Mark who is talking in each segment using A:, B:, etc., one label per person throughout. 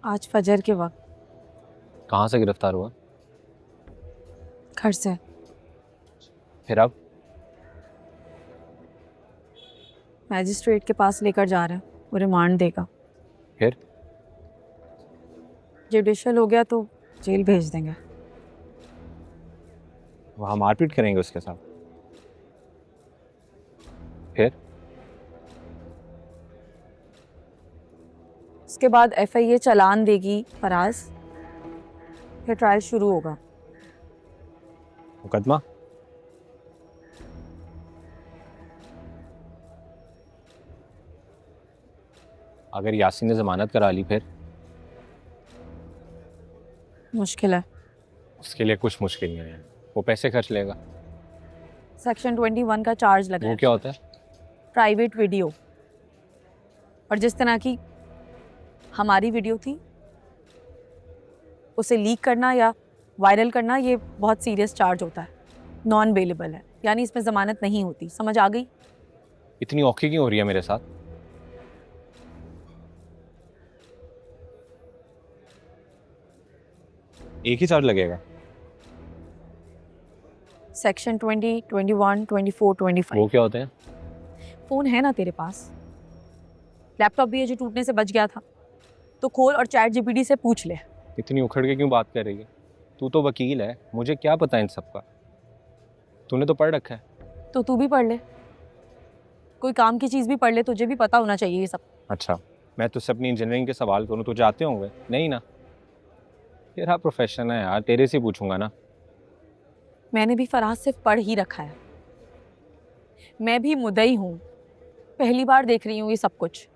A: आज फजर के वक्त।
B: कहाँ से गिरफ्तार हुआ?
A: घर से।
B: फिर अब?
A: मैजिस्ट्रेट के पास लेकर जा रहे हैं, वो रिमांड देगा।
B: फिर?
A: जुडिशियल हो गया तो जेल भेज देंगे।
B: वहाँ मारपीट करेंगे उसके साथ? फिर?
A: उसके बाद FIA चालान देगी फराज, फिर ट्रायल शुरू होगा।
B: मुकदमा? अगर यासीन ने जमानत करा ली फिर?
A: मुश्किल है।
B: उसके लिए कुछ मुश्किल नहीं है, वो पैसे खर्च लेगा।
A: सेक्शन 21 का चार्ज लगा
B: वो
A: है।
B: क्या होता है?
A: Private video. और जिस तरह की हमारी वीडियो थी, उसे लीक करना या वायरल करना, ये बहुत सीरियस चार्ज होता है। नॉन बेलेबल है, यानी इसमें जमानत नहीं होती। समझ आ गई?
B: इतनी औखी क्यों हो रही है मेरे साथ? एक ही चार्ज लगेगा?
A: सेक्शन 20, 21, 24, 25।
B: वो क्या होते हैं?
A: फोन है ना तेरे पास? लैपटॉप भी है जो टूटने से बच गया था, तो खोल और चैट GPT से पूछ ले।
B: इतनी उखड़ के क्यों बात कर रही है? तू तो वकील है, मुझे क्या पता इन सब का। तूने तो पढ़ रखा है।
A: तो तू भी पढ़ ले, कोई काम की चीज़ भी पढ़ ले, तुझे भी पता होना चाहिए ये सब।
B: अच्छा, मैं तुझसे अपनी इंजीनियरिंग के सवाल करूँ, तुझे आते होंगे? नहीं ना? तेरा प्रोफेशन है यार, तेरे से पूछूंगा ना।
A: मैंने भी फराज सिर्फ पढ़ ही रखा है। मैं भी मुद्दई हूँ, पहली बार देख रही हूँ ये सब कुछ।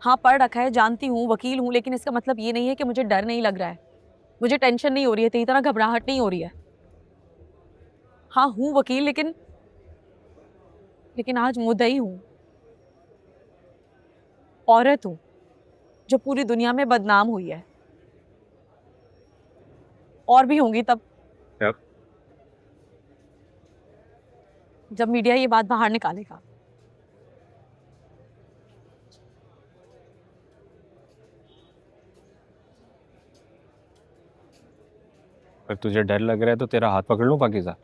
A: हाँ, पढ़ रखा है, जानती हूँ, वकील हूँ, लेकिन इसका मतलब ये नहीं है कि मुझे डर नहीं लग रहा है, मुझे टेंशन नहीं हो रही है, तेरी तरह घबराहट नहीं हो रही है। हाँ, हूँ वकील, लेकिन आज मुद्दई हूँ, औरत हूँ जो पूरी दुनिया में बदनाम हुई है। और भी होंगी तब, जब मीडिया ये बात बाहर निकालेगा।
B: अगर तुझे डर लग रहा है तो तेरा हाथ पकड़ लूं पाकिज़ा?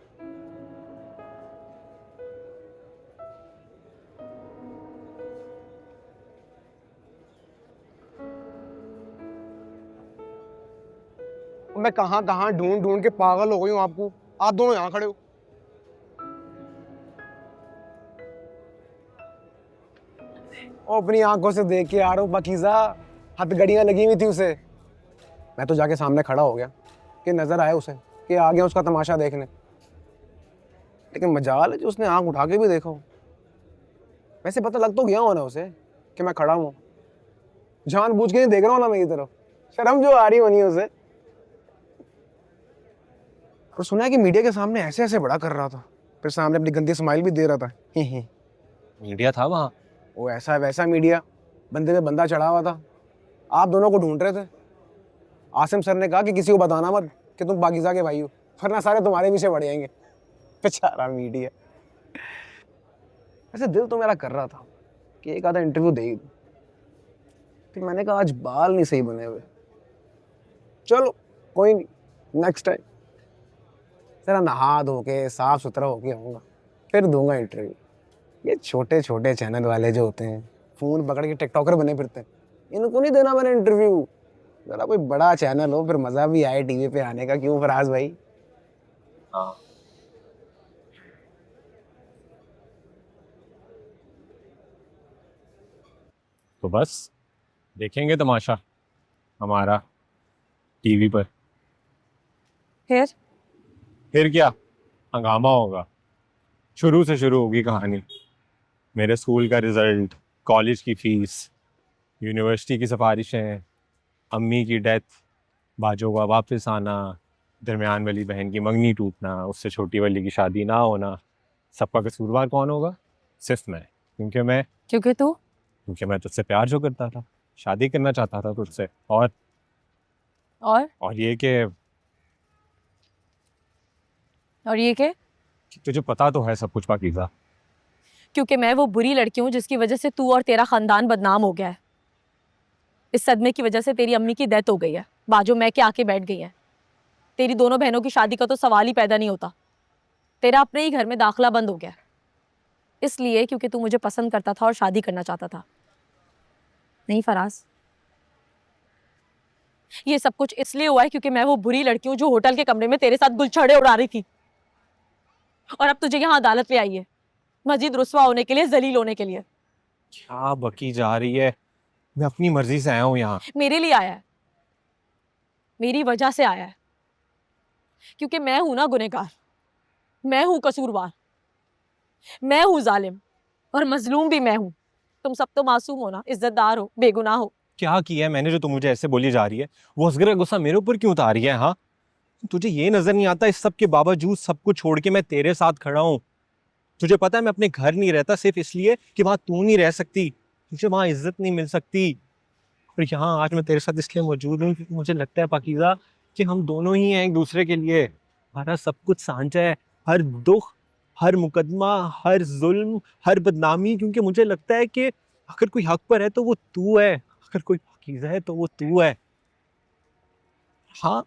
C: मैं कहाँ कहाँ ढूंढ ढूंढ के पागल हो गई हूँ आपको। आप दोनों यहाँ खड़े हो। ओ, अपनी आंखों से देख के आ रहा हूँ पाकीज़ा, हथगड़ियाँ लगी हुई थी उसे। मैं तो जाके सामने खड़ा हो गया कि नजर आया उसे, कि आ गया उसका तमाशा देखने। लेकिन मजाल है जो उसने आंख उठा के भी देखा हो। वैसे पता लग तो गया होना उसे कि मैं खड़ा हूँ। जानबूझ के नहीं देख रहा हूँ ना मेरी तरफ, शर्म जो आ रही होनी है उसे। और सुना है कि मीडिया के सामने ऐसे ऐसे बड़ा कर रहा था, फिर सामने अपनी गंदी स्माइल भी दे रहा था। ही।
B: मीडिया था वहाँ?
C: वो ऐसा वैसा मीडिया, बंदे पे बंदा चढ़ा हुआ था। आप दोनों को ढूंढ रहे थे। आसिम सर ने कहा कि किसी को बताना मत कि तुम पाकिज़ा के भाई हो, वरना सारे तुम्हारे पीछे पड़ जाएंगे। बेचारा मीडिया। वैसे दिल तो मेरा कर रहा था कि एक आधा इंटरव्यू दे ही दूं, फिर मैंने कहा आज बाल नहीं सही बने हुए। चलो कोई नहीं, नेक्स्ट टाइम जरा नहा धो के साफ सुथरा होके आऊंगा, फिर दूंगा इंटरव्यू। ये छोटे छोटे चैनल वाले जो होते हैं, फोन पकड़ के टिकटॉकर बने फिरते हैं, इनको नहीं देना मैंने इंटरव्यू। जरा कोई बड़ा चैनल हो, फिर मजा भी आए टीवी पे आने का। क्यों फराज भाई?
B: हाँ। तो बस देखेंगे तमाशा हमारा टीवी पर।
A: फिर
B: क्या? हंगामा होगा। शुरू से शुरू होगी कहानी। मेरे स्कूल का रिजल्ट, कॉलेज की फीस, यूनिवर्सिटी की सिफारिशें, अम्मी की डेथ, बाजों का वापस आना, दरमियान वाली बहन की मंगनी टूटना, उससे छोटी वाली की शादी ना होना। सबका कसूरवार कौन होगा? सिर्फ मैं। क्योंकि मैं तुझसे प्यार जो करता था, शादी करना चाहता था तुझसे।
A: और
B: ये कि
A: ये क्या?
B: तुझे पता तो है सब कुछ पाकीज़ा।
A: क्योंकि मैं वो बुरी लड़की हूँ जिसकी वजह से तू और तेरा खानदान बदनाम हो गया है। इस सदमे की वजह से तेरी अम्मी की डेथ हो गई है, बाजू मैं के आके बैठ गई है। तेरी दोनों बहनों की शादी का तो सवाल ही पैदा नहीं होता। तेरा अपने ही घर में दाखला बंद हो गया, इसलिए क्योंकि तू मुझे पसंद करता था और शादी करना चाहता था। नहीं फराज, ये सब कुछ इसलिए हुआ है क्योंकि मैं वो बुरी लड़की हूं जो होटल के कमरे में तेरे साथ गुलछड़े उड़ा रही थी, और अब तुझे यहाँ अदालत ले आई है मजीद रुस्वा होने के लिए, जलील होने के लिए।
B: क्या बकी जा रही है? मैं अपनी मर्जी से आया हूँ यहाँ।
A: मेरे लिए आया है, मेरी वजह से आया है, क्योंकि मैं हूं ना गुनहगार, मैं हूं कसूरवार, मैं हूं जालिम, और मजलूम भी मैं हूं। तुम सब तो मासूम हो ना, इज्जतदार हो, बेगुनाह हो।
B: क्या किया है मैंने जो तुम मुझे ऐसे बोली जा रही है? वो असगर का गुस्सा मेरे ऊपर क्यों उतार रही है? हाँ, तुझे ये नजर नहीं आता इस सब के बावजूद सब कुछ छोड़ के मैं तेरे साथ खड़ा हूँ? तुझे पता है मैं अपने घर नहीं रहता सिर्फ इसलिए कि वहां तू नहीं रह सकती, तुझे वहां इज्जत नहीं मिल सकती। और यहाँ आज मैं तेरे साथ इसलिए मौजूद हूँ क्योंकि मुझे लगता है पाकीज़ा कि हम दोनों ही हैं एक दूसरे के लिए। हमारा सब कुछ साझा है, हर दुख, हर मुकदमा, हर जुल्म, हर बदनामी, क्योंकि मुझे लगता है कि अगर कोई हक पर है तो वो तू है, अगर कोई पाकीज़ा है तो वो तू है। हाँ,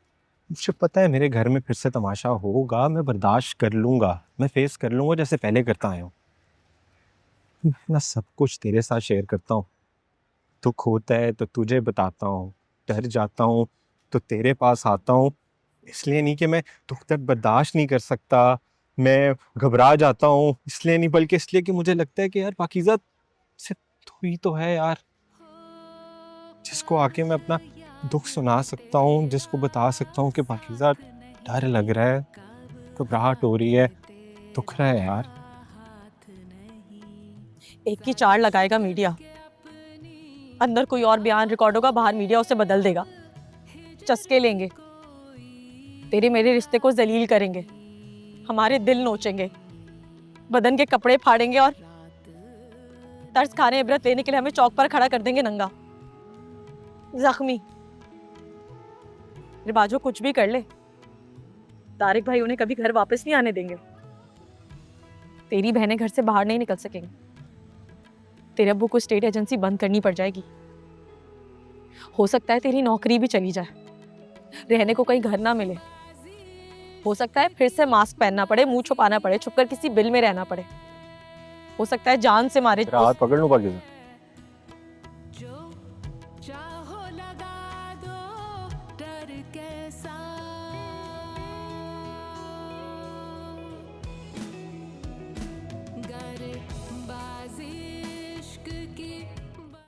B: मुझे पता है मेरे घर में फिर से तमाशा होगा, मैं बर्दाश्त कर लूंगा, मैं फेस कर लूंगा जैसे पहले करता आया हूँ। मैं अपना सब कुछ तेरे साथ शेयर करता हूँ। दुख होता है तो तुझे बताता हूँ, डर जाता हूँ तो तेरे पास आता हूँ। इसलिए नहीं कि मैं दुख दर्द बर्दाश्त नहीं कर सकता, मैं घबरा जाता हूँ, इसलिए नहीं, बल्कि इसलिए कि मुझे लगता है कि यार पाकीज़ा सिर्फ तू ही तो है यार, जिसको आके मैं अपना दुख सुना सकता हूँ, जिसको बता सकता हूँ कि पाकीज़ा डर लग रहा है, घबराहट हो रही है, दुख रहा है यार।
A: एक की चार लगाएगा मीडिया, अंदर कोई और बयान रिकॉर्ड होगा, बाहर मीडिया उसे बदल देगा। चस्के लेंगे, तेरे मेरे रिश्ते को जलील करेंगे, हमारे दिल नोचेंगे, बदन के कपड़े फाड़ेंगे, और तर्स खाने इबरत लेने के लिए हमें चौक पर खड़ा कर देंगे नंगा, जख्मी। रिवाजो कुछ भी कर ले, तारिक भाई उन्हें कभी घर वापस नहीं आने देंगे। तेरी बहनें घर से बाहर नहीं निकल सकेंगी, तेरे अब्बू को स्टेट एजेंसी बंद करनी पड़ जाएगी। हो सकता है तेरी नौकरी भी चली जाए, रहने को कहीं घर ना मिले, हो सकता है फिर से मास्क पहनना पड़े, मुंह छुपाना पड़े, छुपकर किसी बिल में रहना पड़े, हो सकता है जान से मारे।
B: हाथ पकड़ लूं पाकीज़ा?